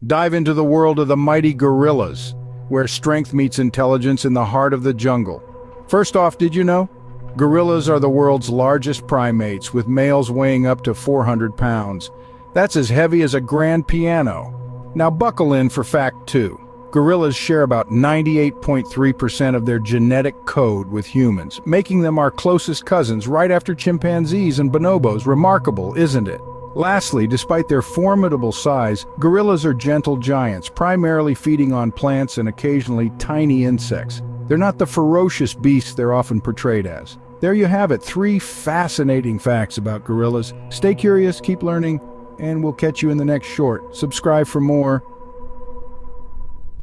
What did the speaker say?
Dive into the world of the mighty gorillas, where strength meets intelligence in the heart of the jungle. First off, did you know? Gorillas are the world's largest primates, with males weighing up to 400 pounds. That's as heavy as a grand piano. Now buckle in for fact 2. Gorillas share about 98.3% of their genetic code with humans, making them our closest cousins right after chimpanzees and bonobos. Remarkable, isn't it? Lastly, despite their formidable size, gorillas are gentle giants, primarily feeding on plants and occasionally tiny insects. They're not the ferocious beasts they're often portrayed as. There you have it, 3 fascinating facts about gorillas. Stay curious, keep learning, and we'll catch you in the next short. Subscribe for more.